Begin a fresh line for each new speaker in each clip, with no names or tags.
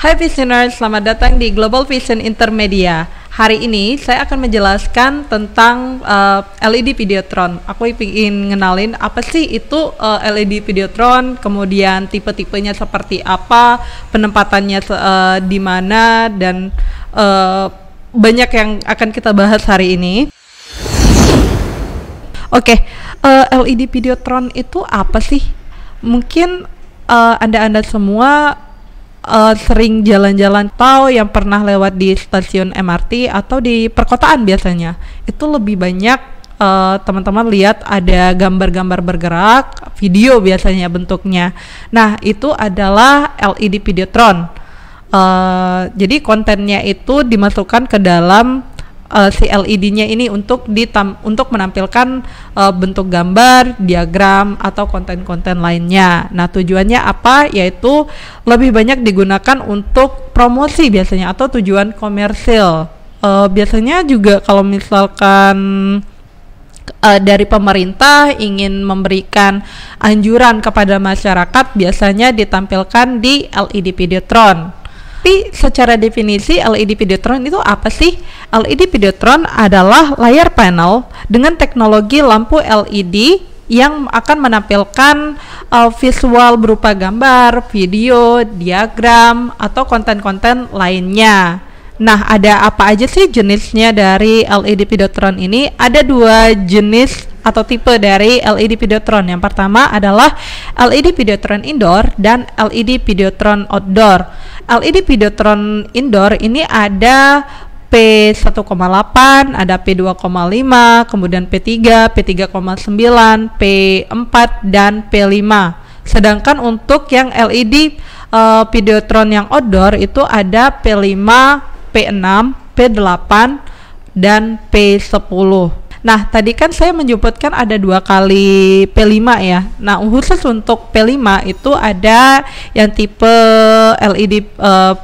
Hai Visioners, selamat datang di Global Vision Intermedia. Hari ini saya akan menjelaskan tentang LED Videotron. Aku ingin ngenalin apa sih itu LED Videotron, kemudian tipe-tipenya seperti apa, penempatannya di mana, dan banyak yang akan kita bahas hari ini. Oke, LED Videotron itu apa sih? Mungkin Anda semua sering jalan-jalan atau yang pernah lewat di stasiun MRT atau di perkotaan biasanya itu lebih banyak teman-teman lihat ada gambar-gambar bergerak, video biasanya bentuknya. Nah, itu adalah LED Videotron. Jadi kontennya itu dimasukkan ke dalam si LED-nya ini untuk menampilkan bentuk gambar, diagram, atau konten-konten lainnya. Nah, tujuannya apa? Yaitu lebih banyak digunakan untuk promosi biasanya atau tujuan komersil. Biasanya juga kalau misalkan dari pemerintah ingin memberikan anjuran kepada masyarakat, biasanya ditampilkan di LED Videotron. Tapi secara definisi LED Videotron itu apa sih? LED Videotron adalah layar panel dengan teknologi lampu LED yang akan menampilkan visual berupa gambar, video, diagram, atau konten-konten lainnya. Nah, ada apa aja sih jenisnya dari LED Videotron ini? Ada dua jenis atau tipe dari LED Videotron. Yang pertama adalah LED Videotron Indoor dan LED Videotron Outdoor. LED Videotron Indoor ini ada P1,8, ada P2,5, kemudian P3, P3,9, P4, dan P5. Sedangkan untuk yang LED Videotron yang outdoor itu ada P5, P6, P8, dan P10. Nah, tadi kan saya menyebutkan ada 2 kali P5 ya. Nah, khusus untuk P5 itu ada yang tipe LED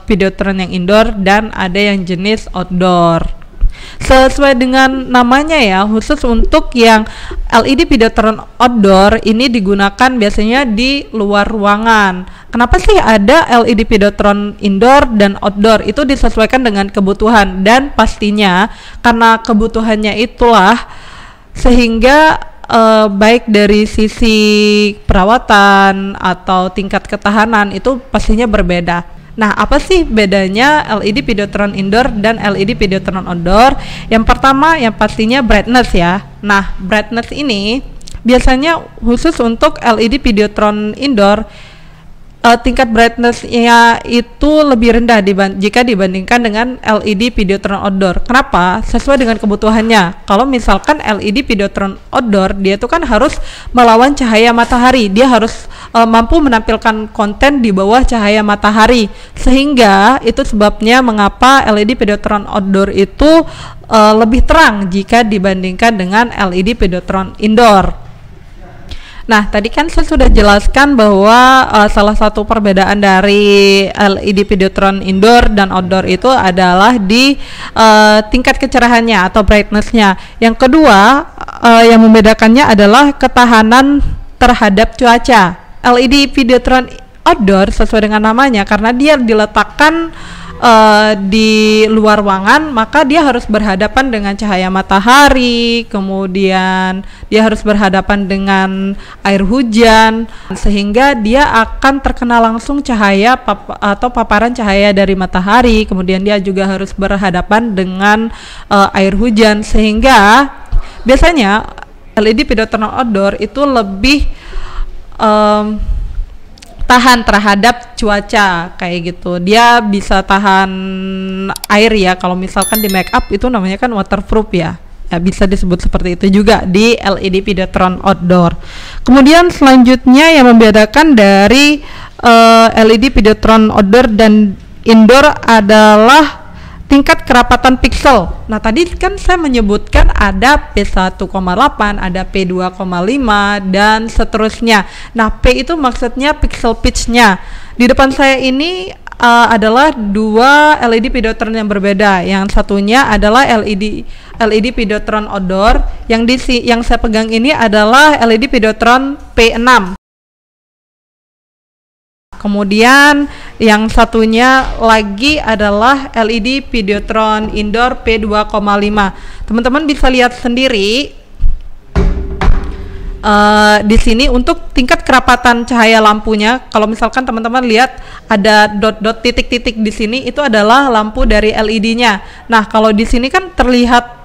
Videotron yang indoor dan ada yang jenis outdoor. Sesuai dengan namanya ya, khusus untuk yang LED Videotron outdoor ini digunakan biasanya di luar ruangan. Kenapa sih ada LED Videotron indoor dan outdoor? Itu disesuaikan dengan kebutuhan, dan pastinya karena kebutuhannya itulah sehingga baik dari sisi perawatan atau tingkat ketahanan itu pastinya berbeda. Nah, apa sih bedanya LED Videotron Indoor dan LED Videotron Outdoor? Yang pertama, yang pastinya brightness ya. Nah, brightness ini biasanya khusus untuk LED Videotron Indoor, tingkat brightness-nya itu lebih rendah jika dibandingkan dengan LED Videotron Outdoor. Kenapa? Sesuai dengan kebutuhannya. Kalau misalkan LED Videotron Outdoor, dia itu kan harus melawan cahaya matahari. Dia harus mampu menampilkan konten di bawah cahaya matahari. Sehingga itu sebabnya mengapa LED Videotron Outdoor itu lebih terang jika dibandingkan dengan LED Videotron Indoor. Nah, tadi kan saya sudah jelaskan bahwa salah satu perbedaan dari LED Videotron Indoor dan Outdoor itu adalah di tingkat kecerahannya atau brightness-nya. Yang kedua, yang membedakannya adalah ketahanan terhadap cuaca. LED Videotron Outdoor sesuai dengan namanya karena dia diletakkan di luar ruangan, maka dia harus berhadapan dengan cahaya matahari, kemudian dia harus berhadapan dengan air hujan, sehingga dia akan terkena langsung cahaya atau paparan cahaya dari matahari. Kemudian dia juga harus berhadapan dengan air hujan, sehingga biasanya LED Videotron Outdoor itu lebih tahan terhadap cuaca kayak gitu. Dia bisa tahan air ya. Kalau misalkan di make up itu namanya kan waterproof ya. Ya, bisa disebut seperti itu juga di LED Videotron Outdoor. Kemudian selanjutnya yang membedakan dari LED Videotron Outdoor dan Indoor adalah tingkat kerapatan pixel. Nah, tadi kan saya menyebutkan ada P1,8, ada P2,5, dan seterusnya. Nah, P itu maksudnya pixel pitch-nya. Di depan saya ini adalah 2 LED Videotron yang berbeda. Yang satunya adalah LED Videotron Outdoor, yang saya pegang ini adalah LED Videotron P6. kemudian yang satunya lagi adalah LED Videotron Indoor P2,5. Teman-teman bisa lihat sendiri di sini untuk tingkat kerapatan cahaya lampunya. Kalau misalkan teman-teman lihat ada dot-dot titik-titik di sini, itu adalah lampu dari LED-nya. Nah, kalau di sini kan terlihat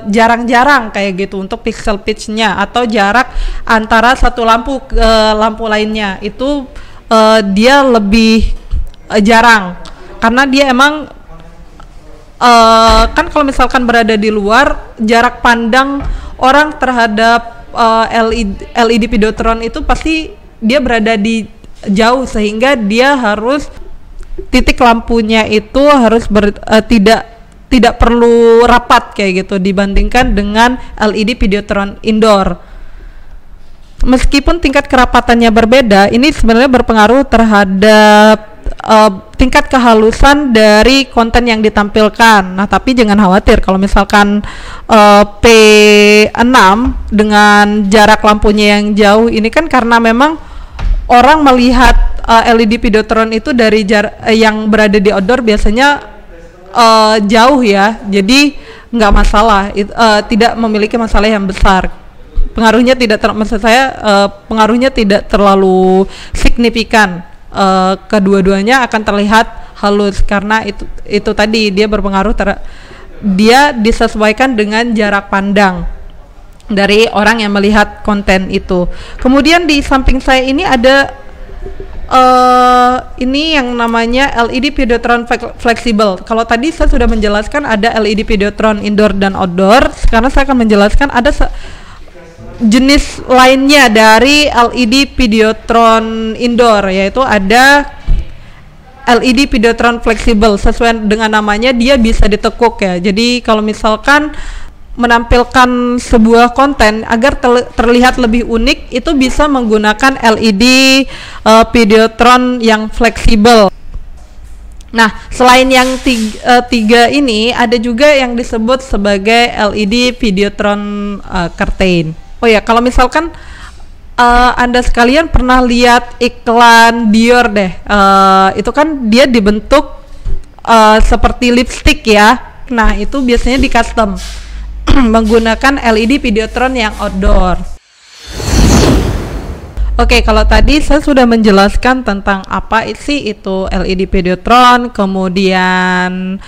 jarang-jarang kayak gitu untuk pixel pitch-nya atau jarak antara satu lampu ke lampu lainnya itu dia lebih jarang karena dia emang kan kalau misalkan berada di luar, jarak pandang orang terhadap LED Videotron itu pasti dia berada di jauh, sehingga dia harus titik lampunya itu harus tidak perlu rapat kayak gitu dibandingkan dengan LED Videotron Indoor. Meskipun tingkat kerapatannya berbeda, ini sebenarnya berpengaruh terhadap tingkat kehalusan dari konten yang ditampilkan. Nah, tapi jangan khawatir kalau misalkan P6 dengan jarak lampunya yang jauh ini kan karena memang orang melihat LED Videotron itu dari yang berada di outdoor biasanya jauh ya, jadi nggak masalah, tidak memiliki masalah yang besar. Pengaruhnya pengaruhnya tidak terlalu signifikan. Kedua-duanya akan terlihat halus karena itu tadi dia berpengaruh dia disesuaikan dengan jarak pandang dari orang yang melihat konten itu. Kemudian di samping saya ini ada ini yang namanya LED Videotron Flexible. Kalau tadi saya sudah menjelaskan ada LED Videotron Indoor dan Outdoor, sekarang saya akan menjelaskan ada jenis lainnya dari LED Videotron Indoor, yaitu ada LED Videotron Flexible. Sesuai dengan namanya, dia bisa ditekuk ya. Jadi kalau misalkan menampilkan sebuah konten agar terlihat lebih unik, itu bisa menggunakan LED Videotron yang fleksibel. Nah, selain yang tiga ini, ada juga yang disebut sebagai LED Videotron Curtain. Oh ya, kalau misalkan Anda sekalian pernah lihat iklan Dior deh, itu kan dia dibentuk seperti lipstick ya. Nah, itu biasanya di custom menggunakan LED Videotron yang outdoor. Oke, kalau tadi saya sudah menjelaskan tentang apa sih itu LED Videotron, kemudian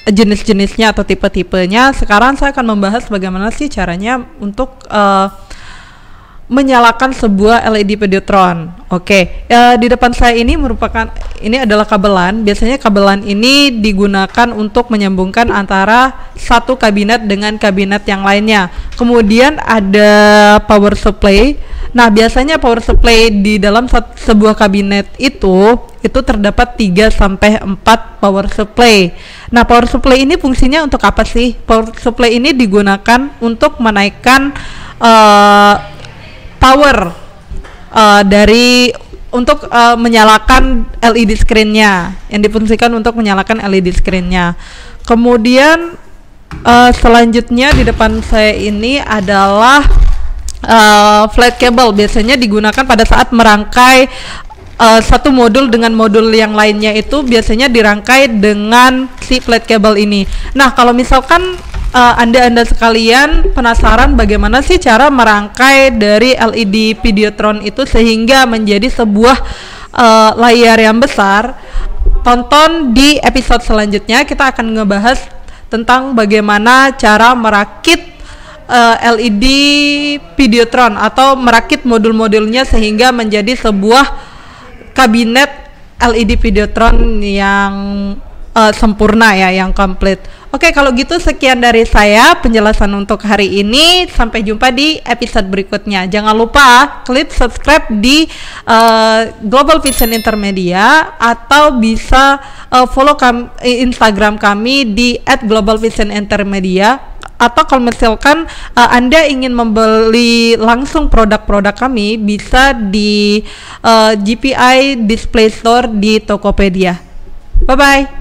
jenis-jenisnya atau tipe-tipenya. Sekarang saya akan membahas bagaimana sih caranya untuk menyalakan sebuah LED Videotron. Oke, di depan saya ini adalah kabelan. Biasanya kabelan ini digunakan untuk menyambungkan antara satu kabinet dengan kabinet yang lainnya. Kemudian ada power supply. Nah, biasanya power supply di dalam sebuah kabinet itu terdapat 3 sampai 4 power supply. Nah, power supply ini fungsinya untuk apa sih? Power supply ini digunakan untuk menaikkan power untuk menyalakan LED screen-nya, yang difungsikan untuk menyalakan LED screen-nya. Kemudian selanjutnya di depan saya ini adalah flat cable. Biasanya digunakan pada saat merangkai satu modul dengan modul yang lainnya, itu biasanya dirangkai dengan si flat cable ini. Nah, kalau misalkan Anda sekalian penasaran bagaimana sih cara merangkai dari LED Videotron itu sehingga menjadi sebuah layar yang besar, tonton di episode selanjutnya. Kita akan ngebahas tentang bagaimana cara merakit LED Videotron atau merakit modul-modulnya sehingga menjadi sebuah kabinet LED Videotron yang sempurna ya, yang komplit. Oke, kalau gitu sekian dari saya penjelasan untuk hari ini. Sampai jumpa di episode berikutnya. Jangan lupa klik subscribe di Global Vision Intermedia, atau bisa follow Instagram kami di @globalvisionintermedia. Atau kalau misalkan Anda ingin membeli langsung produk-produk kami, bisa di GPI Display Store di Tokopedia. Bye-bye.